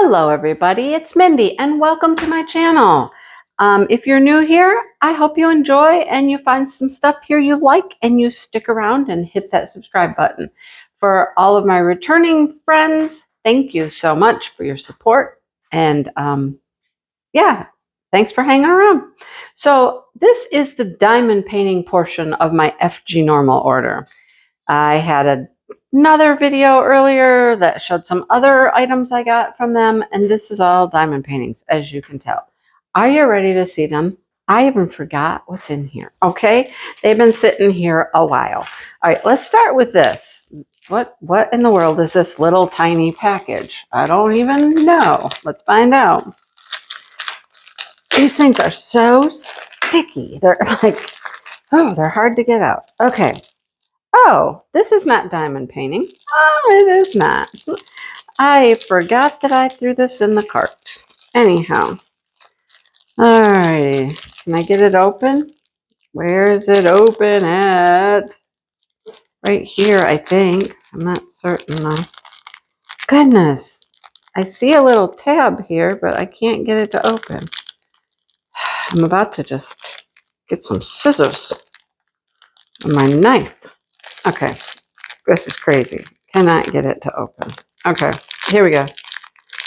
Hello everybody, it's Mindy and welcome to my channel. If you're new here, I hope you enjoy and you find some stuff here you like and you stick around and hit that subscribe button. For all of my returning friends, thank you so much for your support and yeah, thanks for hanging around. So this is the diamond painting portion of my FGNORMAL order. I had another video earlier that showed some other items I got from them, and this is all diamond paintings, as you can tell. Are you ready to see them? I even forgot what's in here. Okay, they've been sitting here a while. All right, let's start with this. What in the world is this little tiny package? I don't even know. Let's find out. These things are so sticky. They're like, oh, they're hard to get out. Okay. Oh, this is not diamond painting. Oh, it is not. I forgot that I threw this in the cart. Anyhow. Alrighty. Can I get it open? Where is it open at? Right here, I think. I'm not certain though. Goodness. I see a little tab here, but I can't get it to open. I'm about to just get some scissors and my knife. Okay. This is crazy. Cannot get it to open. Okay, here we go.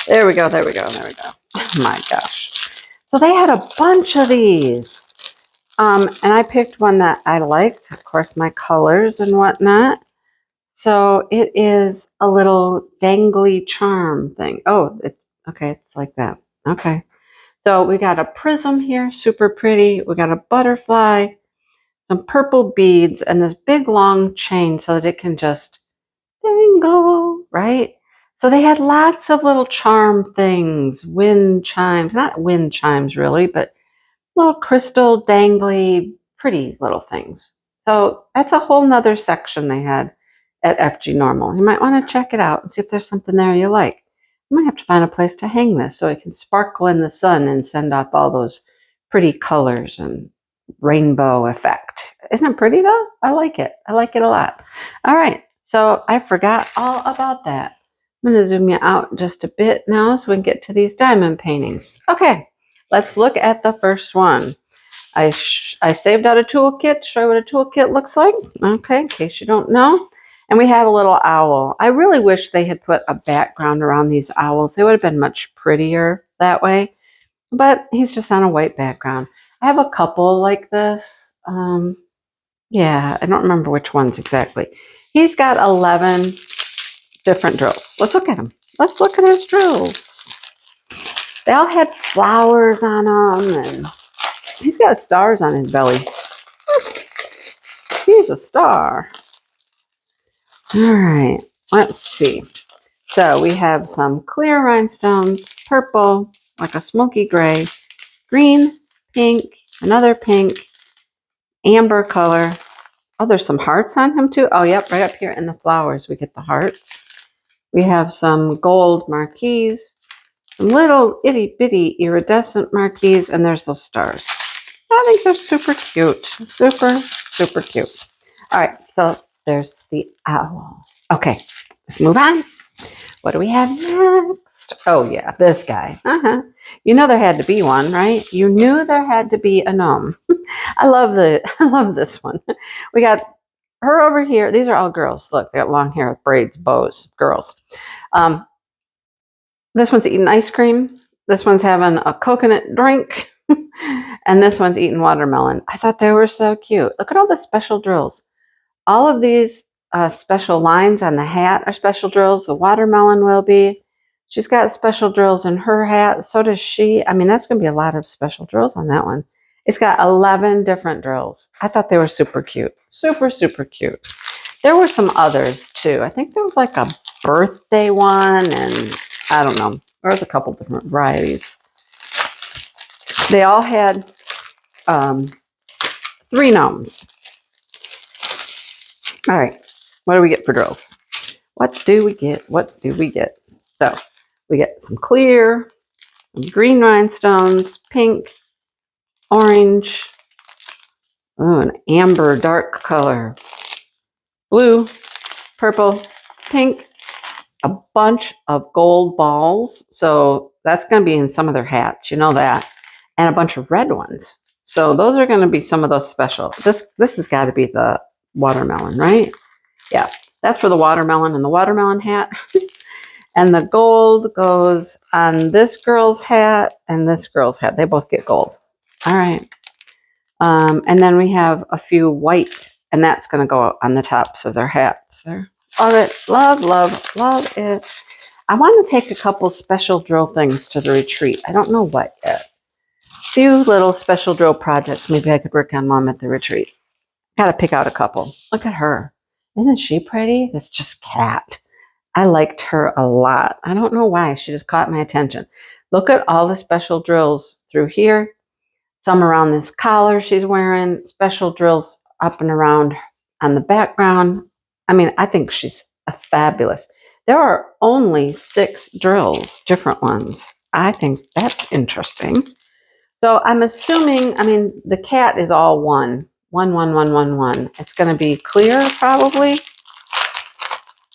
There we go. Oh my gosh. So they had a bunch of these. And I picked one that I liked. Of course, my colors and whatnot. So it is a little dangly charm thing. Oh, it's okay. It's like that. Okay. So we got a prism here. Super pretty. We got a butterfly. Some purple beads. And this big long chain so that it can just dangle, right? So they had lots of little charm things, wind chimes, not wind chimes really, but little crystal dangly, pretty little things. So that's a whole nother section they had at FGNORMAL. You might want to check it out and see if there's something there you like. You might have to find a place to hang this so it can sparkle in the sun and send off all those pretty colors and rainbow effect. Isn't it pretty though? I like it. I like it a lot. All right. So I forgot all about that. I'm going to zoom you out just a bit now so we can get to these diamond paintings. Okay, let's look at the first one. I saved out a toolkit to show you what a toolkit looks like. Okay, in case you don't know. And we have a little owl. I really wish they had put a background around these owls. They would have been much prettier that way. But he's just on a white background. I have a couple like this. Yeah, I don't remember which ones exactly. He's got 11 different drills. Let's look at them. Let's look at his drills. They all had flowers on them, and he's got stars on his belly. He's a star. All right, let's see. So we have some clear rhinestones, purple, like a smoky gray, green, pink, another pink, amber color. Oh, there's some hearts on him too. Oh, yep, right up here in the flowers we get the hearts. We have some gold marquees, some little itty bitty iridescent marquees, and there's those stars. I think they're super cute. Super cute. All right, so there's the owl. Okay, let's move on. What do we have next? Oh yeah, this guy. You know there had to be one, right? You knew there had to be a gnome. I love this one. We got her over here. These are all girls. Look, they got long hair with braids, bows, girls. This one's eating ice cream. This one's having a coconut drink. And this one's eating watermelon. I thought they were so cute. Look at all the special drills. All of these special lines on the hat are special drills. The watermelon will be. She's got special drills in her hat. So does she. I mean, that's going to be a lot of special drills on that one. It's got 11 different drills. I thought they were super cute. Super cute. There were some others too. I think there was like a birthday one, and I don't know. There was a couple different varieties. They all had 3 gnomes. All right. What do we get for drills? What do we get? So we get some clear, some green rhinestones, pink, orange, an amber dark color, blue, purple, pink, a bunch of gold balls. So that's going to be in some of their hats, you know that. And a bunch of red ones. So those are going to be some of those special. This has got to be the watermelon, right? Yeah, that's for the watermelon and the watermelon hat. And the gold goes on this girl's hat and this girl's hat. They both get gold. All right. And then we have a few white, and that's going to go on the tops of their hats there. Love it. Love, love, love it. I want to take a couple special drill things to the retreat. I don't know what yet. A few little special drill projects maybe I could work on Mom at the retreat. Got to pick out a couple. Look at her. Isn't she pretty? That's just Cat. I liked her a lot. I don't know why. She just caught my attention. Look at all the special drills through here. Some around this collar she's wearing. Special drills up and around on the background. I mean, I think she's fabulous. There are only 6 drills, different ones. I think that's interesting. So I'm assuming, I mean, the cat is all 1. 1, 1, 1, 1, 1. It's going to be clear probably.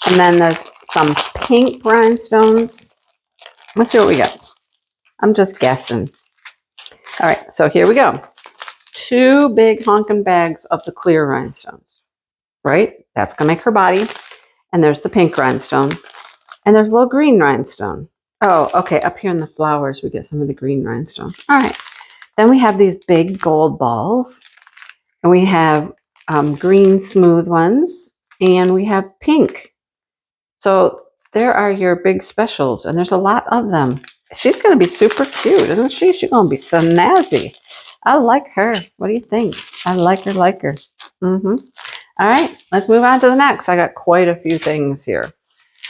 And then there's some pink rhinestones. Let's see what we got. I'm just guessing. All right, so here we go. 2 big honking bags of the clear rhinestones, right? That's going to make her body. And there's the pink rhinestone. And there's a little green rhinestone. Oh, okay, up here in the flowers, we get some of the green rhinestone. All right. Then we have these big gold balls. And we have green smooth ones. And we have pink. So there are your big specials. And there's a lot of them. She's going to be super cute, isn't she? She's going to be so snazzy. I like her. What do you think? I like her, like her. All right, let's move on to the next. I got quite a few things here.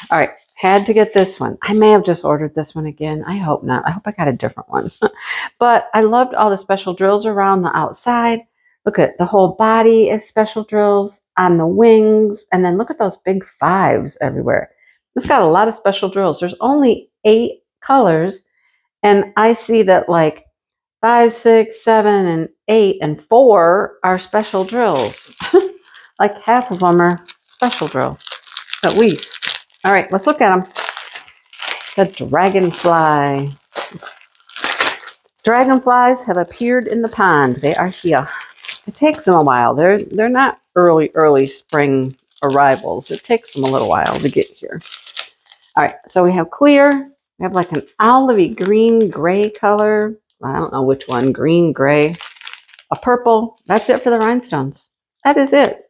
All right, had to get this one. I may have just ordered this one again. I hope not. I hope I got a different one. But I loved all the special drills around the outside. Look at the whole body is special drills on the wings. And then look at those big 5s everywhere. It's got a lot of special drills. There's only 8 colors. And I see that like 5, 6, 7, and 8, and 4 are special drills. Like half of them are special drills, at least. All right, let's look at them. The Dragonfly. Dragonflies have appeared in the pond. They are here. It takes them a while. They're not early spring arrivals. It takes them a little while to get here. All right, so we have clear. We have like an olivey green gray color. I don't know which one, green, gray, a purple. That's it for the rhinestones. That is it.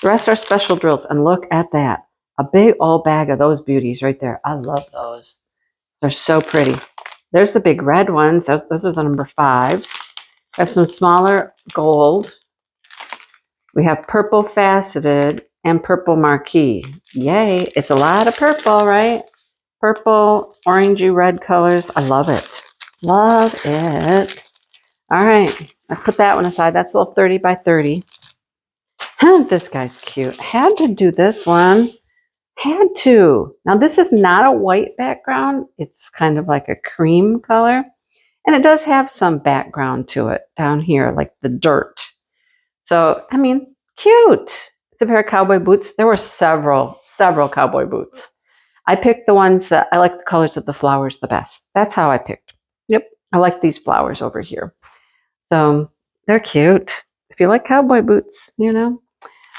The rest are special drills. And look at that. A big old bag of those beauties right there. I love those. They're so pretty. There's the big red ones. Those are the number 5s. We have some smaller gold. We have purple faceted and purple marquee. Yay. It's a lot of purple, right? Purple, orangey, red colors. I love it. Love it. All right. I put that one aside. That's a little 30 by 30. This guy's cute. Had to do this one. Had to. Now, this is not a white background. It's kind of like a cream color. And it does have some background to it down here, like the dirt. So, I mean, cute. It's a pair of cowboy boots. There were several cowboy boots. I picked the ones that I like the colors of the flowers the best. That's how I picked. Yep. I like these flowers over here. So, they're cute. If you like cowboy boots, you know.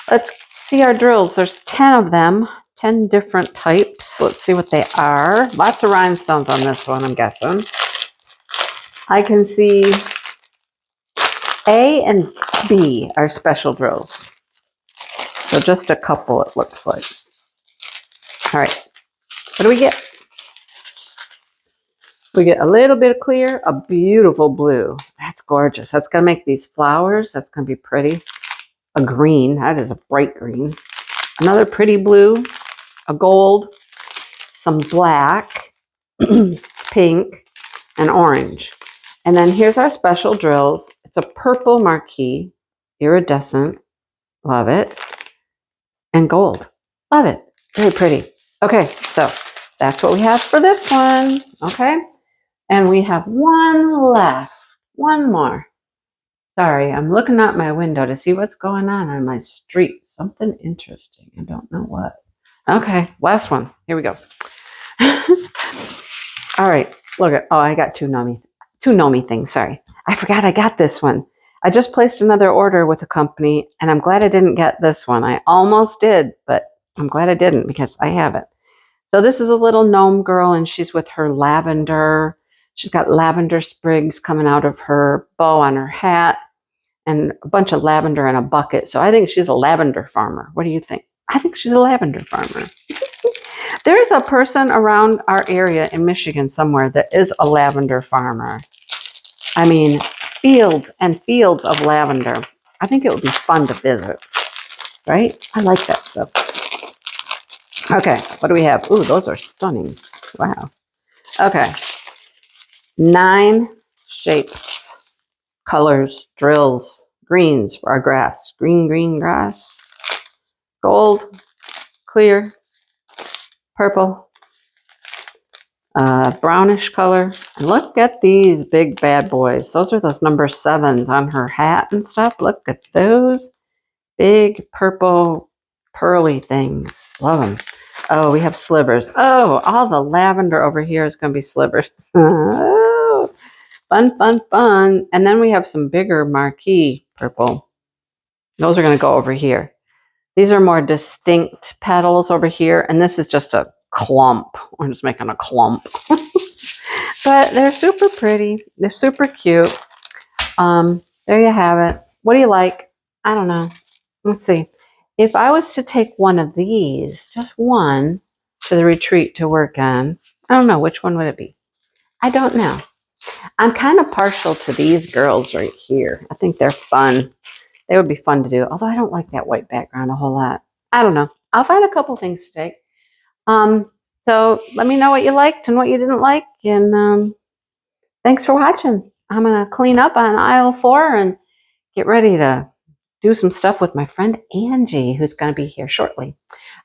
Let's see our drills. There's 10 of them, 10 different types. Let's see what they are. Lots of rhinestones on this one, I'm guessing. I can see A and B are special drills. So just a couple, it looks like. All right. What do we get? We get a little bit of clear, a beautiful blue. That's gorgeous. That's going to make these flowers. That's going to be pretty. A green. That is a bright green. Another pretty blue. A gold. Some black. Pink. And orange. And then here's our special drills. It's a purple marquee. Iridescent. Love it. And gold. Love it. Very pretty. Okay, so that's what we have for this one. Okay. And we have one left. One more. Sorry, I'm looking out my window to see what's going on my street. Something interesting. I don't know what. Okay, last one. Here we go. All right, look at, oh, I got two Gnome things, sorry. I forgot I got this one. I just placed another order with a company, and I'm glad I didn't get this one. I almost did, but I'm glad I didn't because I have it. So this is a little gnome girl, and she's with her lavender. She's got lavender sprigs coming out of her bow on her hat, and a bunch of lavender in a bucket. So I think she's a lavender farmer. What do you think? I think she's a lavender farmer. There's a person around our area in Michigan somewhere that is a lavender farmer. I mean, fields and fields of lavender. I think it would be fun to visit, right? I like that stuff. Okay, what do we have? Ooh, those are stunning. Wow. Okay. 9 shapes, colors, drills, greens for our grass. Green grass. Gold, clear, purple, brownish color. And look at these big bad boys. Those are those number 7s on her hat and stuff. Look at those big purple pearly things. Love them. Oh, we have slivers. Oh, all the lavender over here is going to be slivers. Oh, fun, fun, fun. And then we have some bigger marquee purple. Those are going to go over here. These are more distinct petals over here, and this is just a clump. I'm just making a clump. But they're super pretty. They're super cute. There you have it. What do you like? I don't know. Let's see. If I was to take one of these, just one, to the retreat to work on, I don't know. Which one would it be? I don't know. I'm kind of partial to these girls right here. I think they're fun. They would be fun to do, although I don't like that white background a whole lot. I don't know. I'll find a couple things to take. So let me know what you liked and what you didn't like. And thanks for watching. I'm going to clean up on aisle 4 and get ready to do some stuff with my friend Angie, who's going to be here shortly.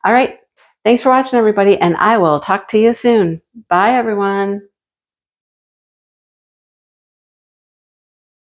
All right. Thanks for watching, everybody, and I will talk to you soon. Bye, everyone.